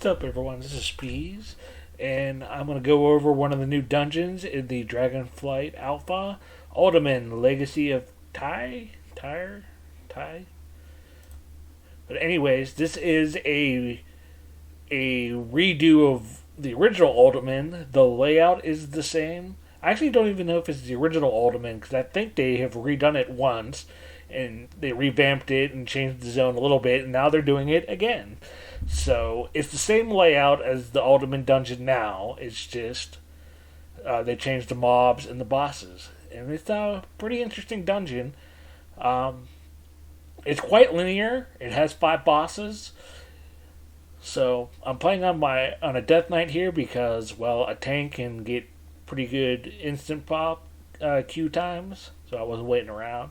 What's up, everyone? This is Speez, and I'm going to go over one of the new dungeons in the Dragonflight Alpha, Uldaman, Legacy of Ty. But anyways, this is a redo of the original Uldaman. The layout is the same. I actually don't even know if it's the original Uldaman because I think they have redone it once, and they revamped it and changed the zone a little bit, and now they're doing it again. So it's the same layout as the Uldaman dungeon now. It's just they changed the mobs and the bosses, and it's a pretty interesting dungeon. It's quite linear. It has 5 bosses. So I'm playing on a death knight here because a tank can get pretty good instant pop queue times. So I wasn't waiting around.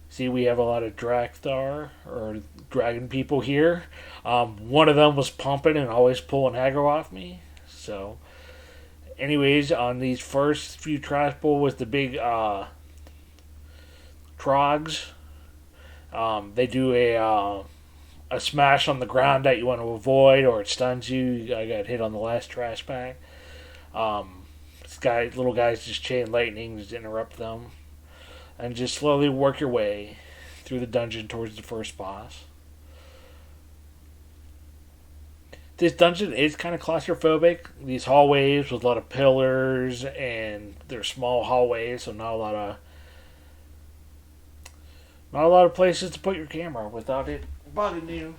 See, we have a lot of Drakthar or dragon people here. One of them was pumping and always pulling aggro off me. So, anyways, on these first few trash pull with the big trogs, they do a smash on the ground that you want to avoid, or it stuns you. I got hit on the last trash pack. Little guys just chain lightning, just interrupt them. And just slowly work your way through the dungeon towards the first boss. This dungeon is kind of claustrophobic. These hallways with a lot of pillars, and they're small hallways, so not a lot of places to put your camera without it bugging you.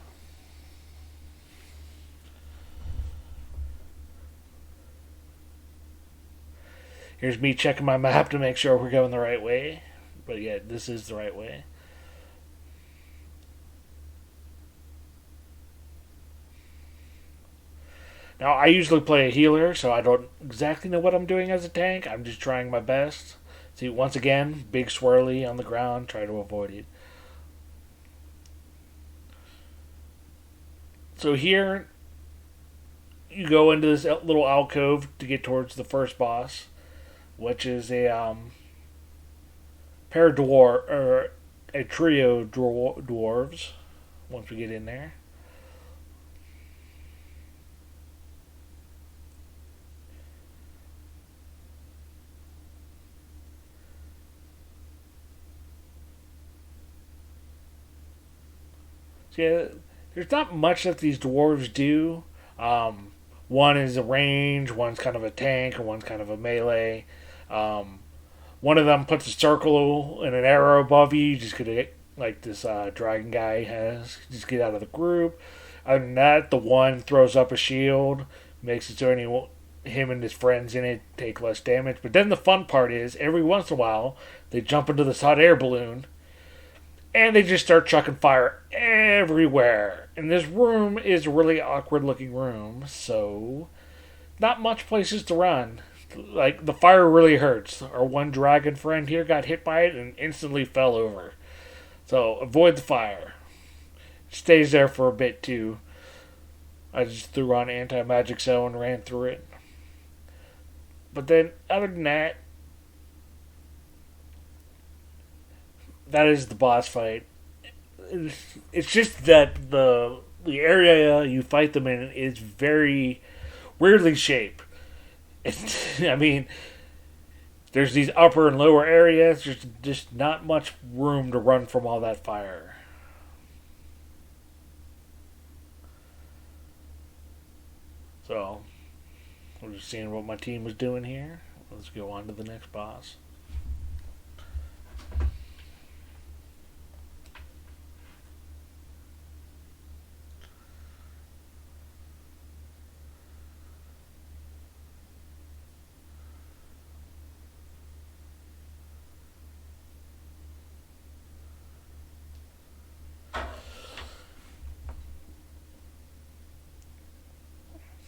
Here's me checking my map to make sure we're going the right way. But yeah, this is the right way. Now, I usually play a healer, so I don't exactly know what I'm doing as a tank. I'm just trying my best. See, once again, big swirly on the ground. Try to avoid it. So here, you go into this little alcove to get towards the first boss, which is a a trio dwarves. Once we get in there, so yeah, there's not much that these dwarves do. One is a range, one's kind of a tank, and one's kind of a melee. One of them puts a circle and an arrow above you. You just get like this dragon guy has. Just get out of the group. Other than that, the one throws up a shield, makes it so him and his friends in it take less damage. But then the fun part is, every once in a while, they jump into this hot air balloon, and they just start chucking fire everywhere. And this room is a really awkward looking room, so not much places to run. Like, the fire really hurts. Our one dragon friend here got hit by it and instantly fell over. So, avoid the fire. It stays there for a bit, too. I just threw on anti-magic cell and ran through it. But then, other than that, that is the boss fight. It's just that the area you fight them in is very weirdly shaped. I mean, there's these upper and lower areas. There's just not much room to run from all that fire. So, we're just seeing what my team was doing here. Let's go on to the next boss.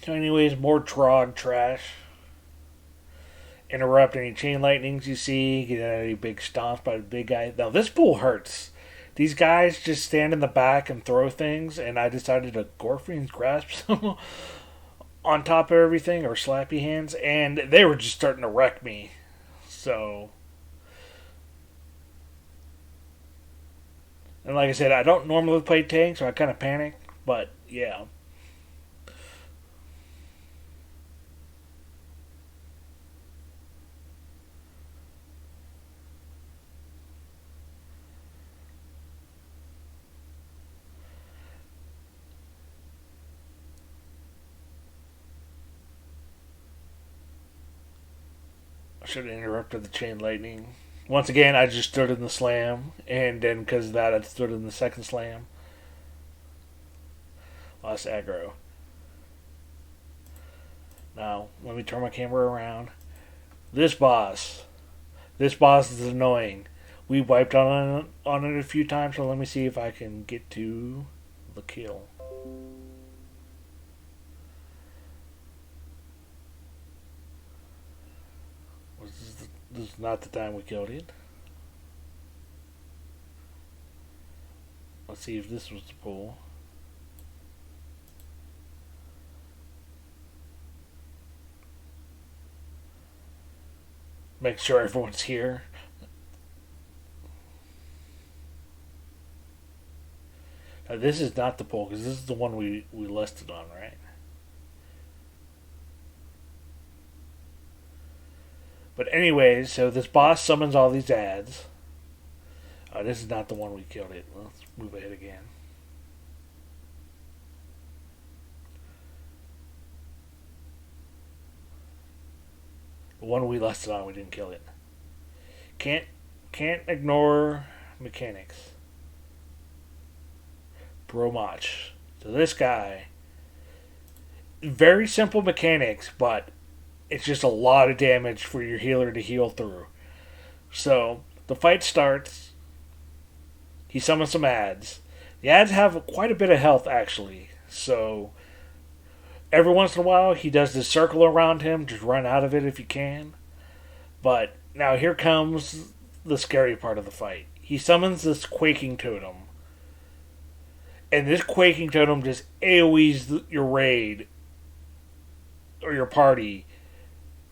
So anyways, more Trog trash. Interrupt any chain lightnings you see. Get any big stomps by the big guy. Now this pool hurts. These guys just stand in the back and throw things, and I decided to Gorfrian's grasp them on top of everything, or slappy hands, and they were just starting to wreck me. So, and like I said, I don't normally play tank, so I kind of panicked. But yeah, should have interrupted the chain lightning. Once again, I just stood in the slam, and then because of that, I stood in the second slam. Lost aggro. Now, let me turn my camera around. This boss is annoying. We wiped on it a few times, so let me see if I can get to the kill. This is not the time we killed it. Let's see if this was the pull. Make sure everyone's here. Now, this is not the pull, because this is the one we listed on, right? But anyways, so this boss summons all these ads. This is not the one we killed it. Let's move ahead again. The one we listed on, we didn't kill it. Can't ignore mechanics. Bromach. So this guy, very simple mechanics, but it's just a lot of damage for your healer to heal through. So the fight starts. He summons some ads. The ads have quite a bit of health, actually. So every once in a while, he does this circle around him. Just run out of it if you can. But now here comes the scary part of the fight. He summons this quaking totem. And this quaking totem just AoEs your raid or your party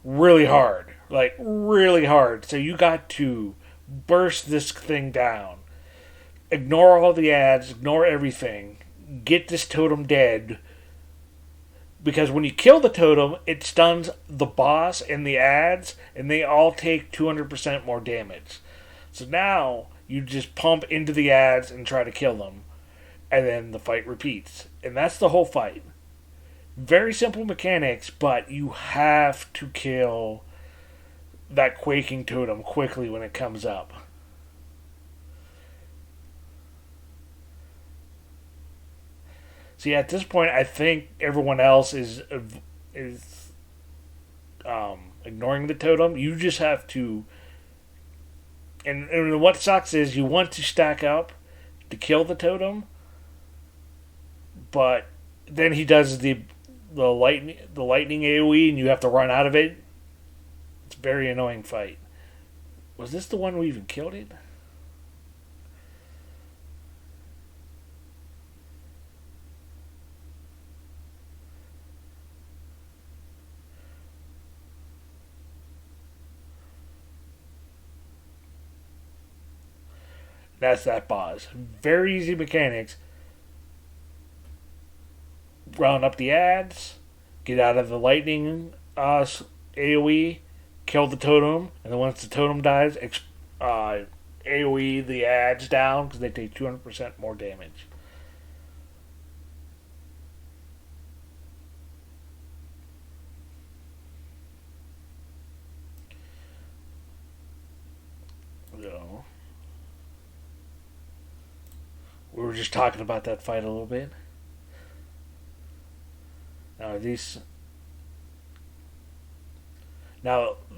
really hard. Like, really hard. So you got to burst this thing down. Ignore all the ads. Ignore everything. Get this totem dead. Because when you kill the totem, it stuns the boss and the ads, and they all take 200% more damage. So now you just pump into the ads and try to kill them. And then the fight repeats. And that's the whole fight. Very simple mechanics, but you have to kill that quaking totem quickly when it comes up. See, at this point, I think everyone else is ignoring the totem. You just have to... And what sucks is you want to stack up to kill the totem, but then he does the lightning AoE, and you have to run out of it. It's a very annoying fight. Was this the one we even killed it? That's that boss. Very easy mechanics. Round up the ads, get out of the lightning AoE, kill the totem, and then once the totem dies, AoE the ads down because they take 200% more damage. So, we were just talking about that fight a little bit. Now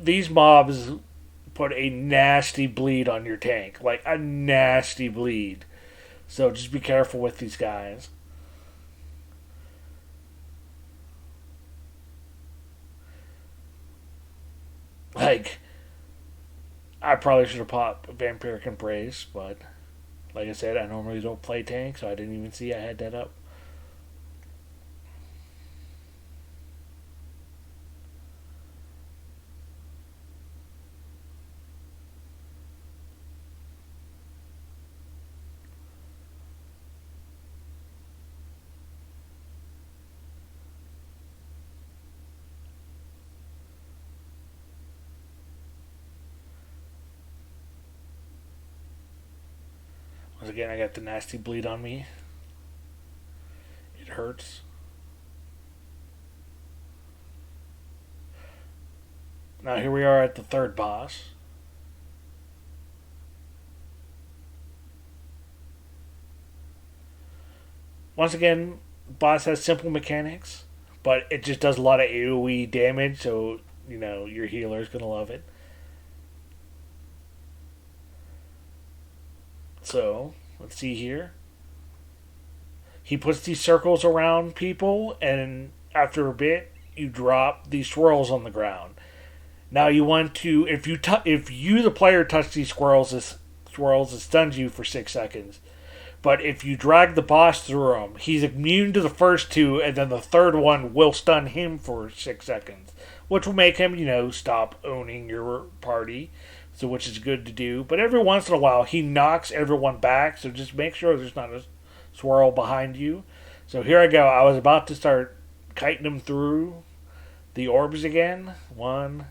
these mobs put a nasty bleed on your tank, like a nasty bleed. So just be careful with these guys. Like, I probably should have popped Vampiric Embrace, but like I said, I normally don't play tank, so I didn't even see I had that up. Once again, I got the nasty bleed on me. It hurts. Now here we are at the third boss. Once again, boss has simple mechanics, but it just does a lot of AoE damage, so your healer's gonna love it. So let's see here. He puts these circles around people, and after a bit, you drop these swirls on the ground. Now you want to, if you the player touch these swirls, it stuns you for 6 seconds. But if you drag the boss through them, he's immune to the first two, and then the third one will stun him for 6 seconds, which will make him, stop owning your party. So, which is good to do. But every once in a while, he knocks everyone back. So just make sure there's not a swirl behind you. So here I go. I was about to start kiting them through the orbs again. 1,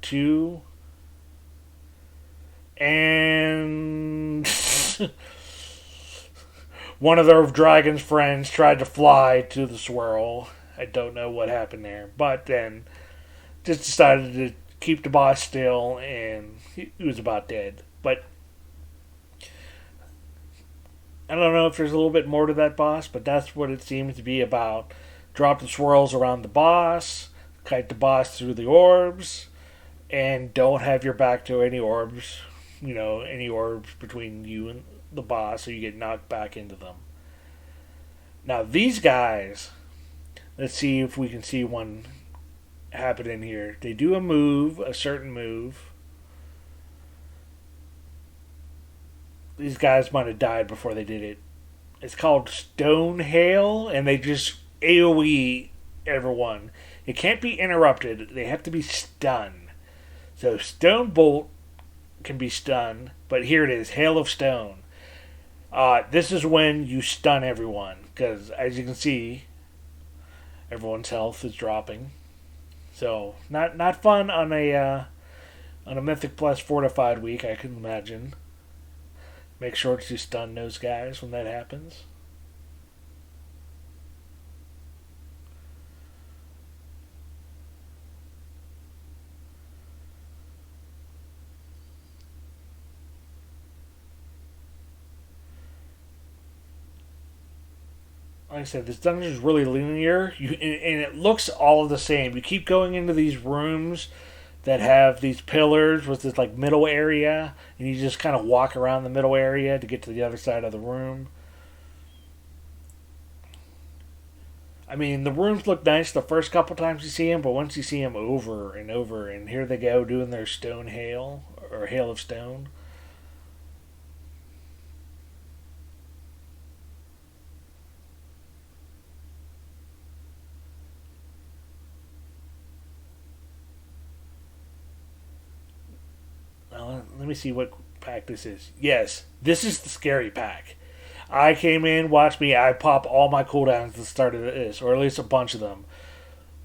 2, and one of the dragon's friends tried to fly to the swirl. I don't know what happened there, but then just decided to keep the boss still, and he was about dead. But I don't know if there's a little bit more to that boss, but that's what it seems to be about. Drop the swirls around the boss, kite the boss through the orbs, and don't have your back to any orbs, any orbs between you and the boss, so you get knocked back into them. Now these guys, let's see if we can see one happen in here. They do a certain move. These guys might have died before they did it. It's called Stone Hail, and they just AoE everyone. It can't be interrupted. They have to be stunned. So Stone Bolt can be stunned, but here it is, Hail of Stone. This is when you stun everyone, because as you can see, everyone's health is dropping. So not fun on a Mythic Plus Fortified week, I can imagine. Make sure to stun those guys when that happens. Like I said, this dungeon is really linear, and it looks all the same. You keep going into these rooms that have these pillars with this middle area, and you just kind of walk around the middle area to get to the other side of the room. I mean, the rooms look nice the first couple times you see them, but once you see them over and over, and here they go doing their stone hail, or hail of stone. Let me see what pack this is. Yes, this is the scary pack. I came in, watch me, I pop all my cooldowns at the start of this, or at least a bunch of them.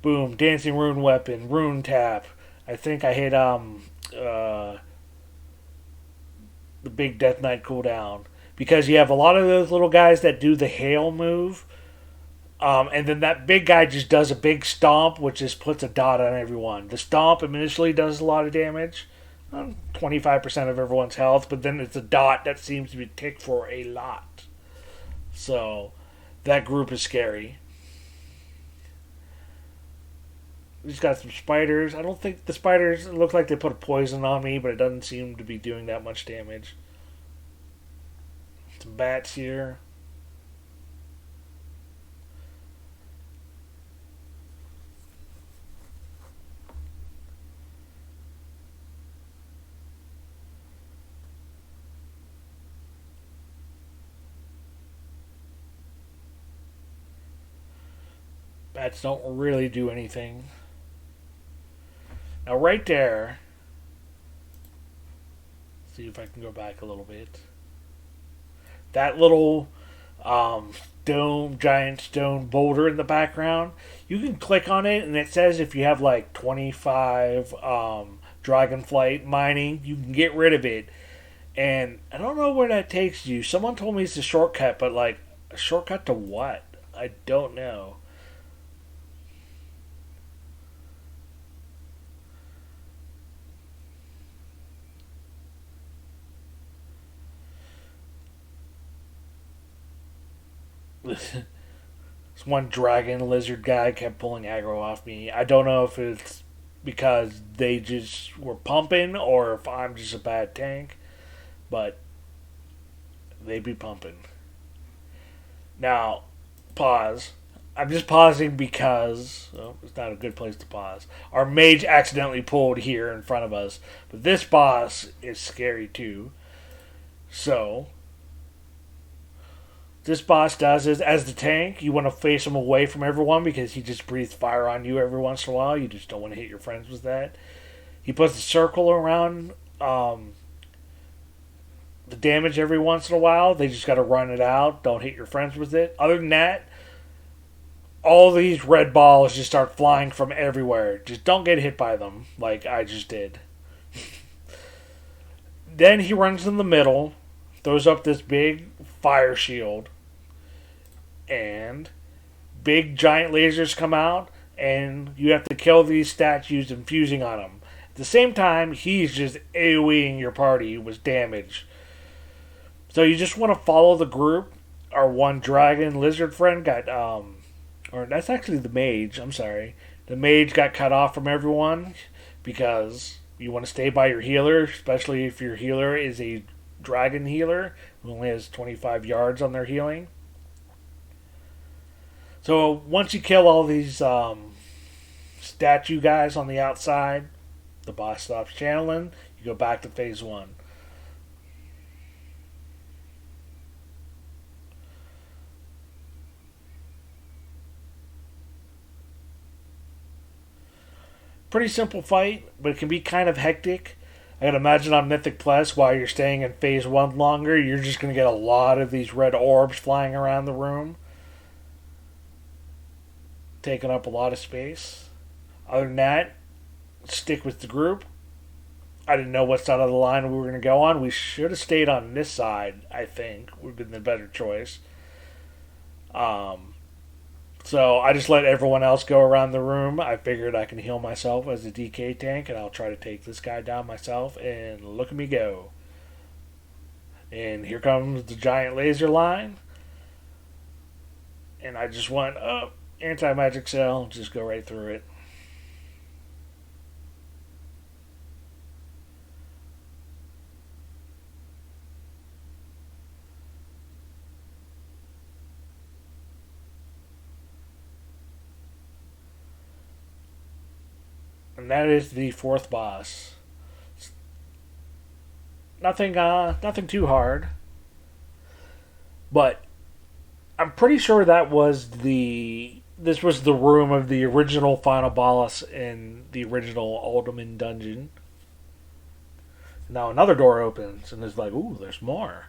Boom, Dancing Rune Weapon, Rune Tap. I think I hit the big Death Knight cooldown. Because you have a lot of those little guys that do the hail move. And then that big guy just does a big stomp, which just puts a dot on everyone. The stomp initially does a lot of damage. 25% of everyone's health, but then it's a dot that seems to be ticked for a lot. So that group is scary. We just got some spiders. I don't think the spiders look like they put a poison on me, but it doesn't seem to be doing that much damage. Some bats here. Bats don't really do anything. Now right there, see if I can go back a little bit. That little giant stone boulder in the background, you can click on it and it says if you have 25 Dragonflight mining, you can get rid of it. And I don't know where that takes you. Someone told me it's a shortcut, but a shortcut to what? I don't know. this one dragon lizard guy kept pulling aggro off me. I don't know if it's because they just were pumping or if I'm just a bad tank, but they be pumping. Now, pause. I'm just pausing because it's not a good place to pause. Our mage accidentally pulled here in front of us, but this boss is scary too. So, this boss does is as the tank, you want to face him away from everyone because he just breathes fire on you every once in a while. You just don't want to hit your friends with that. He puts a circle around the damage every once in a while. They just got to run it out. Don't hit your friends with it. Other than that, all these red balls just start flying from everywhere. Just don't get hit by them like I just did. Then he runs in the middle, throws up this big fire shield, and big giant lasers come out, and you have to kill these statues infusing on them. At the same time, he's just AoEing your party with damage. So you just want to follow the group. Our one dragon lizard friend got, or that's actually the mage, I'm sorry. The mage got cut off from everyone because you want to stay by your healer, especially if your healer is a dragon healer who only has 25 yards on their healing. So once you kill all these statue guys on the outside, the boss stops channeling. You go back to phase 1. Pretty simple fight, but it can be kind of hectic. I can imagine on Mythic Plus, while you're staying in phase 1 longer, you're just going to get a lot of these red orbs flying around the room, taking up a lot of space. Other than that, stick with the group. I didn't know what side of the line we were going to go on. We should have stayed on this side, I think. Would have been the better choice. So I just let everyone else go around the room. I figured I can heal myself as a DK tank, and I'll try to take this guy down myself, and look at me go. And here comes the giant laser line. And I just went up, anti-magic cell, just go right through it. And that is the 4th boss. Nothing too hard. But I'm pretty sure this was the room of the original final boss in the original Uldaman dungeon. Now another door opens, and it's like, ooh, there's more.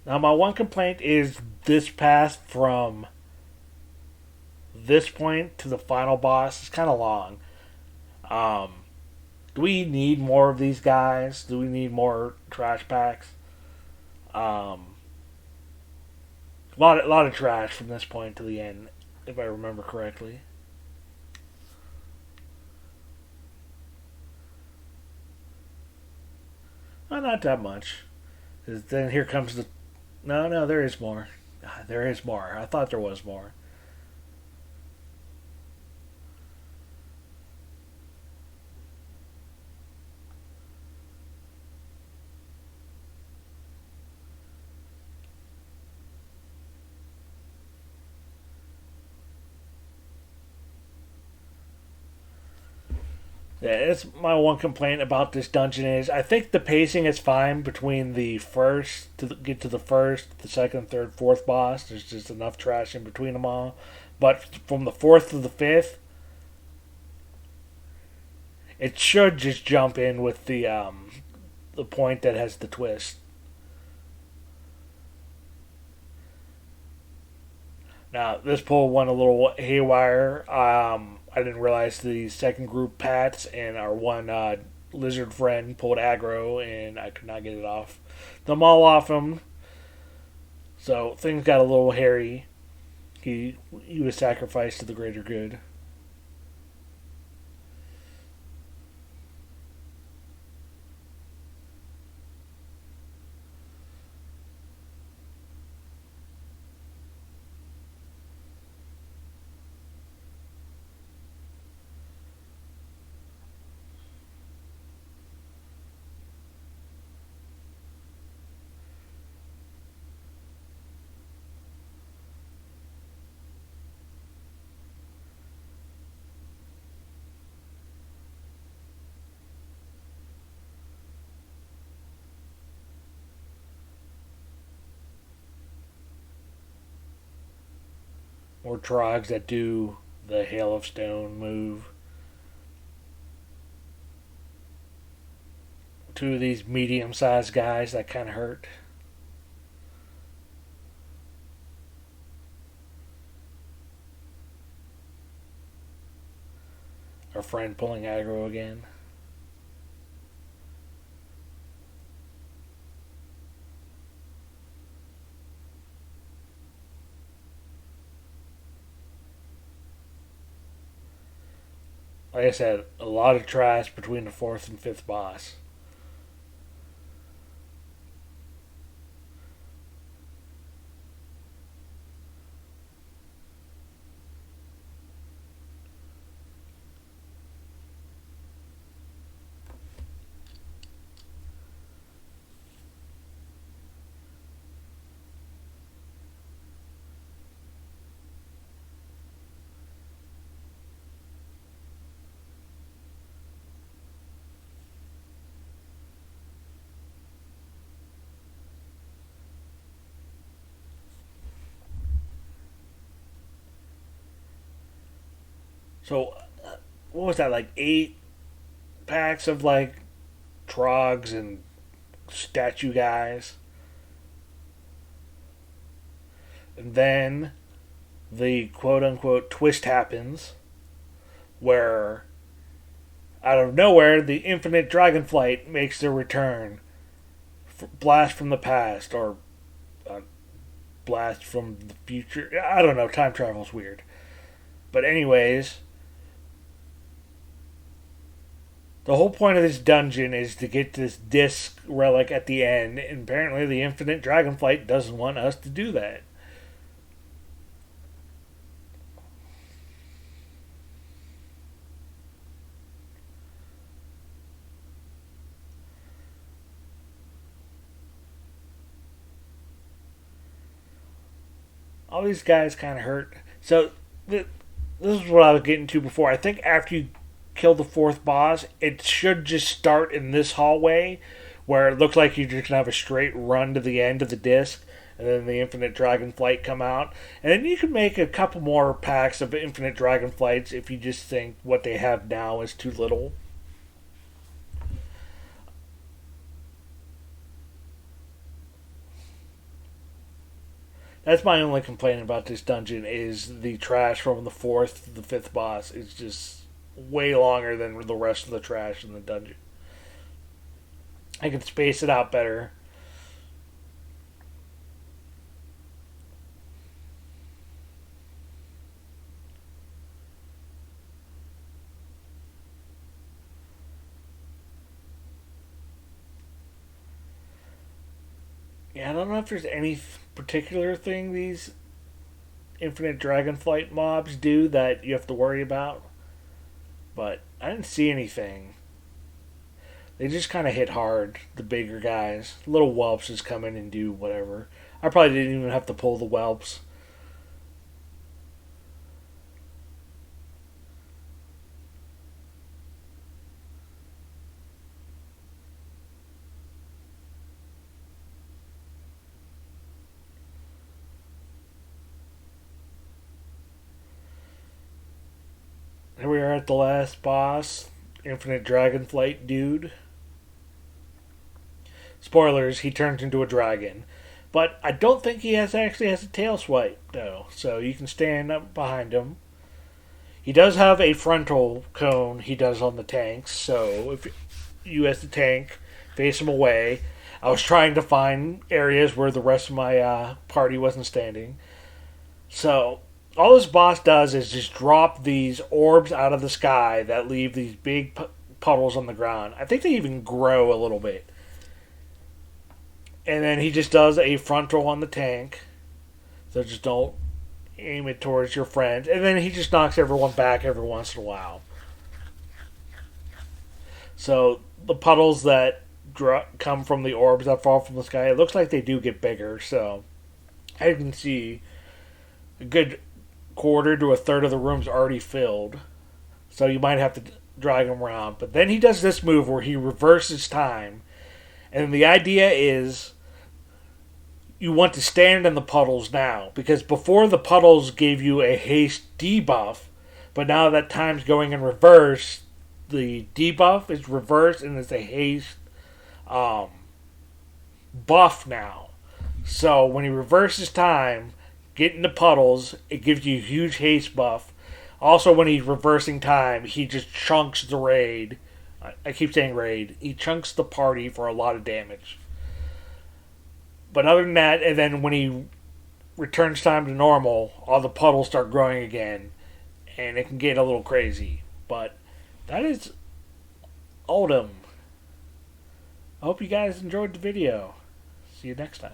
Now, my one complaint is this path from this point to the final boss is kind of long. Um, do we need more of these guys? Do we need more trash packs? A lot of trash from this point to the end, if I remember correctly. Well, not that much. 'Cause then here comes the. No, there is more. There is more. I thought there was more. Yeah, that's my one complaint about this dungeon is I think the pacing is fine between the first to get to the first, the second, third, fourth boss. There's just enough trash in between them all. But from the fourth to the fifth, it should just jump in with the point that has the twist. Now this pull went a little haywire. I didn't realize the second group Pats and our one lizard friend pulled aggro, and I could not get it off. Them all off him, so things got a little hairy. He was sacrificed to the greater good. More trogs that do the Hail of Stone move. Two of these medium-sized guys that kind of hurt. Our friend pulling aggro again. Like I said, a lot of trash between the fourth and fifth boss. So, what was that, like 8 packs of like trogs and statue guys? And then the quote unquote twist happens where out of nowhere the infinite Dragonflight makes their return. Blast from the past or blast from the future. I don't know, time travel's weird. But anyways, the whole point of this dungeon is to get this disc relic at the end, and apparently the infinite Dragonflight doesn't want us to do that. All these guys kind of hurt. So, this is what I was getting to before. I think after you kill the fourth boss, it should just start in this hallway where it looks like you're just going to have a straight run to the end of the disc, and then the infinite Dragonflight come out. And then you can make a couple more packs of infinite Dragonflights if you just think what they have now is too little. That's my only complaint about this dungeon is the trash from the fourth to the fifth boss is just way longer than the rest of the trash in the dungeon. I can space it out better. Yeah, I don't know if there's any particular thing these infinite Dragonflight mobs do that you have to worry about, but I didn't see anything. They just kind of hit hard, the bigger guys. Little whelps just come in and do whatever. I probably didn't even have to pull the whelps. Here we are at the last boss, Infinite Dragonflight dude. Spoilers, he turns into a dragon. But I don't think he actually has a tail swipe, though. So you can stand up behind him. He does have a frontal cone he does on the tanks. So if you as the tank face him away. I was trying to find areas where the rest of my party wasn't standing. So all this boss does is just drop these orbs out of the sky that leave these big puddles on the ground. I think they even grow a little bit. And then he just does a frontal on the tank. So just don't aim it towards your friends. And then he just knocks everyone back every once in a while. So the puddles that come from the orbs that fall from the sky, it looks like they do get bigger. So as you can see, a good quarter to a third of the room's already filled. So you might have to drag him around. But then he does this move where he reverses time. And the idea is you want to stand in the puddles now, because before the puddles gave you a haste debuff, but now that time's going in reverse, the debuff is reversed and it's a haste buff now. So when he reverses time, get in the puddles, it gives you a huge haste buff. Also, when he's reversing time, he just chunks the raid. I keep saying raid. He chunks the party for a lot of damage. But other than that, and then when he returns time to normal, all the puddles start growing again, and it can get a little crazy. But that is Uldam. I hope you guys enjoyed the video. See you next time.